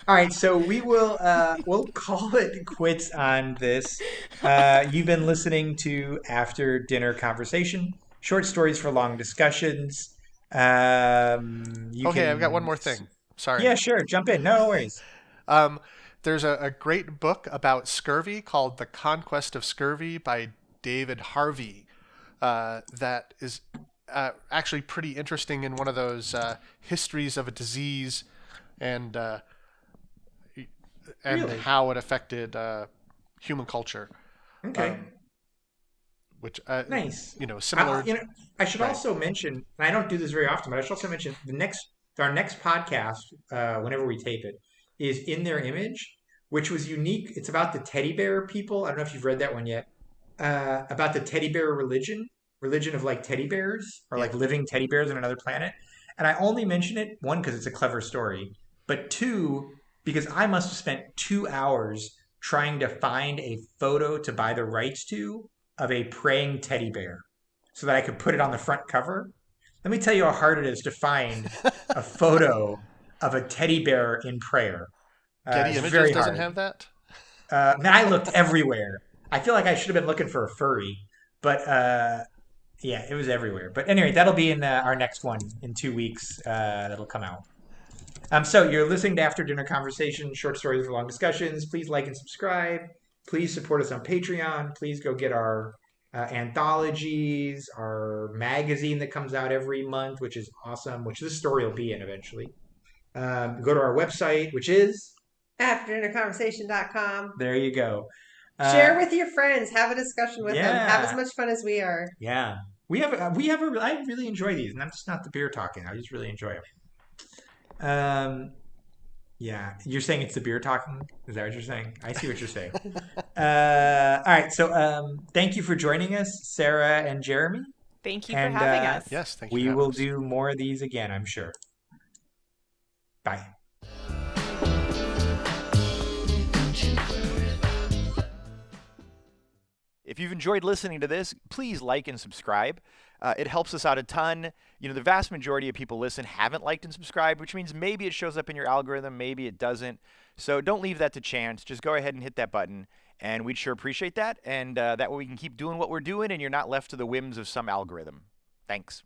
[SPEAKER 2] All right, so we'll call it quits on this. You've been listening to After Dinner Conversation, short stories for long discussions.
[SPEAKER 4] I've got one more thing. Sorry.
[SPEAKER 2] Yeah, sure. Jump in. No worries.
[SPEAKER 4] There's a great book about scurvy called The Conquest of Scurvy by David Harvey that is actually pretty interesting in one of those histories of a disease and
[SPEAKER 2] Really?
[SPEAKER 4] how it affected human culture.
[SPEAKER 2] Okay.
[SPEAKER 4] Which
[SPEAKER 2] Nice.
[SPEAKER 4] similar.
[SPEAKER 2] I should
[SPEAKER 4] Right.
[SPEAKER 2] also mention, and I don't do this very often, but I should also mention our next podcast, whenever we tape it, is In Their Image, which was unique. It's about the teddy bear people. I don't know if you've read that one yet. About the teddy bear religion of like teddy bears or like living teddy bears on another planet. And I only mention it, one, because it's a clever story, but two, because I must have spent 2 hours trying to find a photo to buy the rights to of a praying teddy bear. so that I could put it on the front cover. Let me tell you how hard it is to find a photo of a teddy bear in prayer.
[SPEAKER 4] Getty
[SPEAKER 2] It's
[SPEAKER 4] Images
[SPEAKER 2] very
[SPEAKER 4] doesn't
[SPEAKER 2] hard.
[SPEAKER 4] have that.
[SPEAKER 2] Man, I looked everywhere. I feel like I should have been looking for a furry, but yeah, it was everywhere. But anyway, that'll be in our next one in 2 weeks. That'll come out. So you're listening to After Dinner Conversations, short stories for long discussions. Please like and subscribe. Please support us on Patreon. Please go get our anthologies, our magazine that comes out every month, which is awesome, which this story will be in eventually. Go to our website, which is
[SPEAKER 3] afterdinnerconversation.com.
[SPEAKER 2] there you go.
[SPEAKER 3] Share with your friends. Have a discussion with them. Have as
[SPEAKER 2] yeah.
[SPEAKER 3] much fun as we are.
[SPEAKER 2] Yeah, I really enjoy these, and I'm just not the beer talking. I just really enjoy them. Yeah, you're saying it's the beer talking. Is that what you're saying? I see what you're saying. All right, so thank you for joining us, Sarah and Jeremy.
[SPEAKER 5] Thank you for
[SPEAKER 2] And,
[SPEAKER 5] having us.
[SPEAKER 4] Yes, thank you.
[SPEAKER 2] We
[SPEAKER 4] for having
[SPEAKER 2] will
[SPEAKER 4] us.
[SPEAKER 2] do more of these again, I'm sure. Bye.
[SPEAKER 1] If you've enjoyed listening to this, please like and subscribe. It helps us out a ton. You know, the vast majority of people listen haven't liked and subscribed, which means maybe it shows up in your algorithm, maybe it doesn't. So don't leave that to chance. Just go ahead and hit that button, and we'd sure appreciate that. And that way we can keep doing what we're doing, and you're not left to the whims of some algorithm. Thanks.